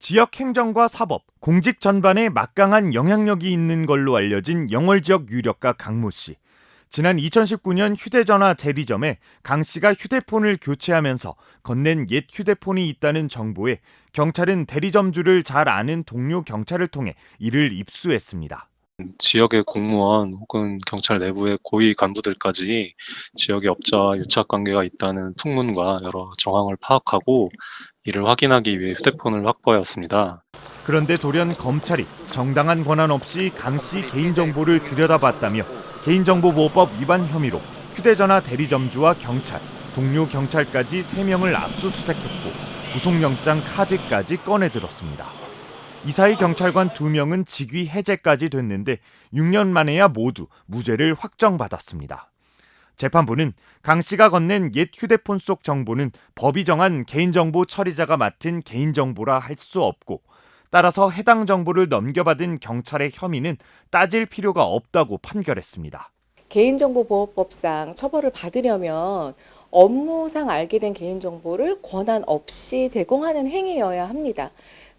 지역 행정과 사법, 공직 전반에 막강한 영향력이 있는 걸로 알려진 영월 지역 유력가 강모 씨. 지난 2019년 휴대전화 대리점에 강 씨가 휴대폰을 교체하면서 건넨 옛 휴대폰이 있다는 정보에 경찰은 대리점주를 잘 아는 동료 경찰을 통해 이를 입수했습니다. 지역의 공무원 혹은 경찰 내부의 고위 간부들까지 지역의 업자와 유착 관계가 있다는 풍문과 여러 정황을 파악하고 이를 확인하기 위해 휴대폰을 확보하였습니다. 그런데 돌연 검찰이 정당한 권한 없이 강 씨 개인정보를 들여다봤다며 개인정보보호법 위반 혐의로 휴대전화 대리점주와 경찰, 동료 경찰까지 3명을 압수수색했고 구속영장 카드까지 꺼내들었습니다. 이 사이 경찰관 2명은 직위 해제까지 됐는데 6년 만에야 모두 무죄를 확정받았습니다. 재판부는 강 씨가 건넨 옛 휴대폰 속 정보는 법이 정한 개인정보 처리자가 맡은 개인정보라 할 수 없고 따라서 해당 정보를 넘겨받은 경찰의 혐의는 따질 필요가 없다고 판결했습니다. 개인정보보호법상 처벌을 받으려면 업무상 알게 된 개인정보를 권한 없이 제공하는 행위여야 합니다.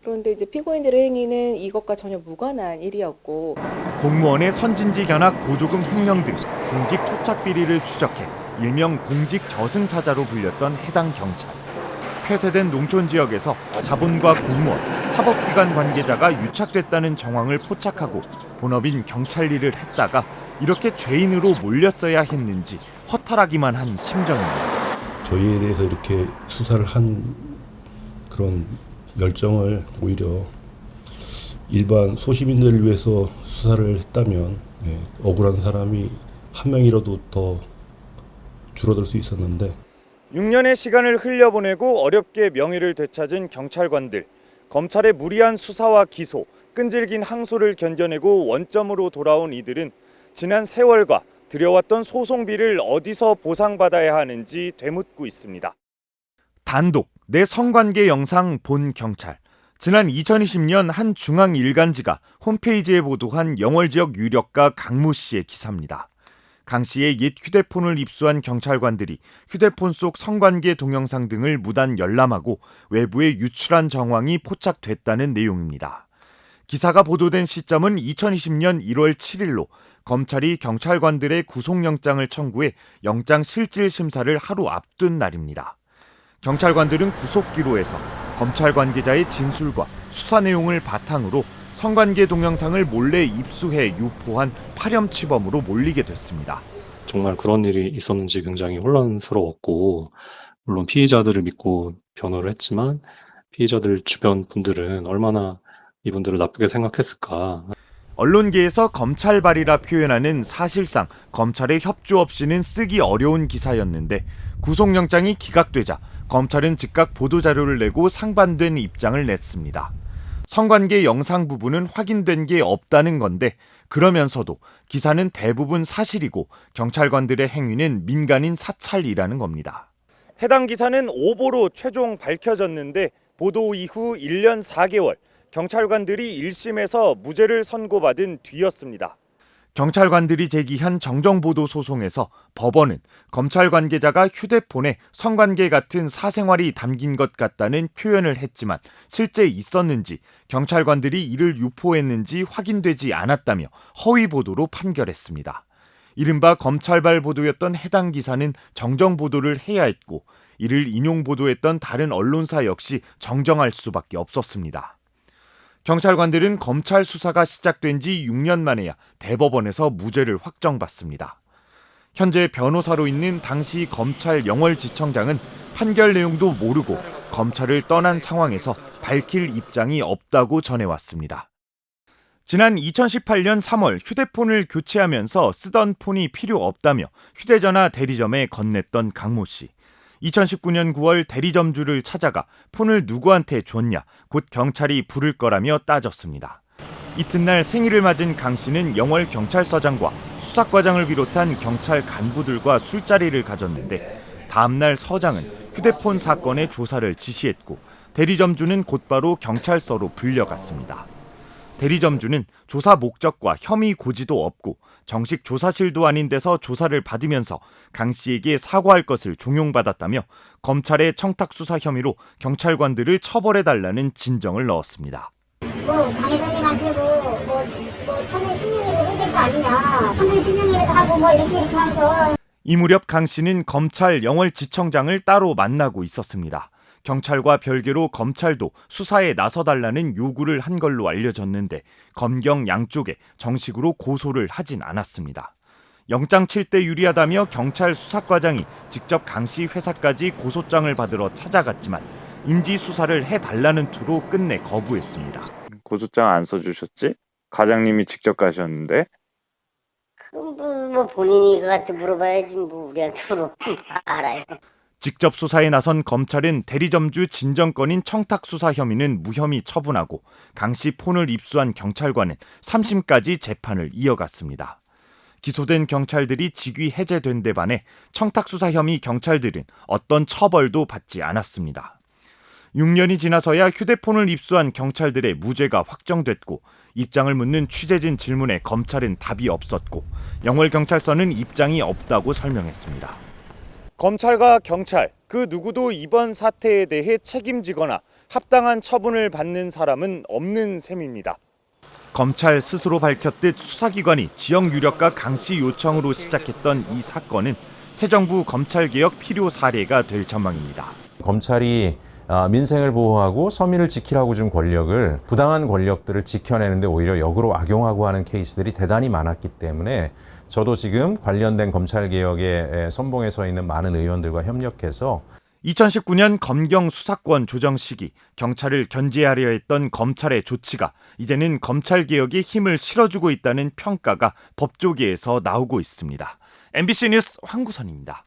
그런데 이제 피고인들의 행위는 이것과 전혀 무관한 일이었고 공무원의 선진지 견학 보조금 횡령 등 공직 토착 비리를 추적해 일명 공직 저승사자로 불렸던 해당 경찰. 폐쇄된 농촌 지역에서 자본과 공무원, 사법기관 관계자가 유착됐다는 정황을 포착하고 본업인 경찰 일을 했다가 이렇게 죄인으로 몰렸어야 했는지 허탈하기만 한 심정입니다. 저희에 대해서 이렇게 수사를 한 그런 열정을 오히려 일반 소시민들을 위해서 수사를 했다면 억울한 사람이 한 명이라도 더 줄어들 수 있었는데 6년의 시간을 흘려보내고 어렵게 명예를 되찾은 경찰관들. 검찰의 무리한 수사와 기소, 끈질긴 항소를 견뎌내고 원점으로 돌아온 이들은 지난 세월과 들여왔던 소송비를 어디서 보상받아야 하는지 되묻고 있습니다. 단독 내 성관계 영상 본 경찰. 지난 2020년 한 중앙 일간지가 홈페이지에 보도한 영월 지역 유력가 강모 씨의 기사입니다. 강 씨의 옛 휴대폰을 입수한 경찰관들이 휴대폰 속 성관계 동영상 등을 무단 열람하고 외부에 유출한 정황이 포착됐다는 내용입니다. 기사가 보도된 시점은 2020년 1월 7일로 검찰이 경찰관들의 구속영장을 청구해 영장 실질 심사를 하루 앞둔 날입니다. 경찰관들은 구속기로에서 검찰 관계자의 진술과 수사 내용을 바탕으로 성관계 동영상을 몰래 입수해 유포한 파렴치범으로 몰리게 됐습니다. 정말 그런 일이 있었는지 굉장히 혼란스러웠고 물론 피의자들을 믿고 변호를 했지만 피의자들 주변 분들은 얼마나 이분들을 나쁘게 생각했을까. 언론계에서 검찰발이라 표현하는 사실상 검찰의 협조 없이는 쓰기 어려운 기사였는데 구속영장이 기각되자 검찰은 즉각 보도자료를 내고 상반된 입장을 냈습니다. 성관계 영상 부분은 확인된 게 없다는 건데 그러면서도 기사는 대부분 사실이고 경찰관들의 행위는 민간인 사찰이라는 겁니다. 해당 기사는 오보로 최종 밝혀졌는데 보도 이후 1년 4개월 경찰관들이 1심에서 무죄를 선고받은 뒤였습니다. 경찰관들이 제기한 정정보도 소송에서 법원은 검찰 관계자가 휴대폰에 성관계 같은 사생활이 담긴 것 같다는 표현을 했지만 실제 있었는지 경찰관들이 이를 유포했는지 확인되지 않았다며 허위 보도로 판결했습니다. 이른바 검찰발 보도였던 해당 기사는 정정보도를 해야 했고 이를 인용 보도했던 다른 언론사 역시 정정할 수밖에 없었습니다. 경찰관들은 검찰 수사가 시작된 지 6년 만에야 대법원에서 무죄를 확정받습니다. 현재 변호사로 있는 당시 검찰 영월지청장은 판결 내용도 모르고 검찰을 떠난 상황에서 밝힐 입장이 없다고 전해왔습니다. 지난 2018년 3월 휴대폰을 교체하면서 쓰던 폰이 필요 없다며 휴대전화 대리점에 건넸던 강모 씨. 2019년 9월 대리점주를 찾아가 폰을 누구한테 줬냐, 곧 경찰이 부를 거라며 따졌습니다. 이튿날 생일을 맞은 강 씨는 영월 경찰서장과 수사과장을 비롯한 경찰 간부들과 술자리를 가졌는데 다음날 서장은 휴대폰 사건의 조사를 지시했고 대리점주는 곧바로 경찰서로 불려갔습니다. 대리점주는 조사 목적과 혐의 고지도 없고 정식 조사실도 아닌 데서 조사를 받으면서 강 씨에게 사과할 것을 종용받았다며 검찰의 청탁 수사 혐의로 경찰관들을 처벌해달라는 진정을 넣었습니다. 강 회장님한테도 천문 신명이라도 해야 될 거 아니냐. 천문 신명이라도 하고 이렇게 하면서. 이 무렵 강 씨는 검찰 영월지청장을 따로 만나고 있었습니다. 경찰과 별개로 검찰도 수사에 나서달라는 요구를 한 걸로 알려졌는데 검경 양쪽에 정식으로 고소를 하진 않았습니다. 영장 칠 때 유리하다며 경찰 수사과장이 직접 강 씨 회사까지 고소장을 받으러 찾아갔지만 인지 수사를 해달라는 투로 끝내 거부했습니다. 고소장 안 써주셨지? 과장님이 직접 가셨는데. 본인이 그한테 물어봐야지 우리한테 알아요. 직접 수사에 나선 검찰은 대리점주 진정권인 청탁 수사 혐의는 무혐의 처분하고 강 씨 폰을 입수한 경찰관은 3심까지 재판을 이어갔습니다. 기소된 경찰들이 직위 해제된 데 반해 청탁 수사 혐의 경찰들은 어떤 처벌도 받지 않았습니다. 6년이 지나서야 휴대폰을 입수한 경찰들의 무죄가 확정됐고 입장을 묻는 취재진 질문에 검찰은 답이 없었고 영월경찰서는 입장이 없다고 설명했습니다. 검찰과 경찰, 그 누구도 이번 사태에 대해 책임지거나 합당한 처분을 받는 사람은 없는 셈입니다. 검찰 스스로 밝혔듯 수사기관이 지역 유력과 강 씨 요청으로 시작했던 이 사건은 새 정부 검찰개혁 필요 사례가 될 전망입니다. 검찰이 민생을 보호하고 서민을 지키라고 준 권력을 부당한 권력들을 지켜내는데 오히려 역으로 악용하고 하는 케이스들이 대단히 많았기 때문에 저도 지금 관련된 검찰개혁의 선봉에 서 있는 많은 의원들과 협력해서 2019년 검경 수사권 조정 시기 경찰을 견제하려 했던 검찰의 조치가 이제는 검찰개혁에 힘을 실어주고 있다는 평가가 법조계에서 나오고 있습니다. MBC 뉴스 황구선입니다.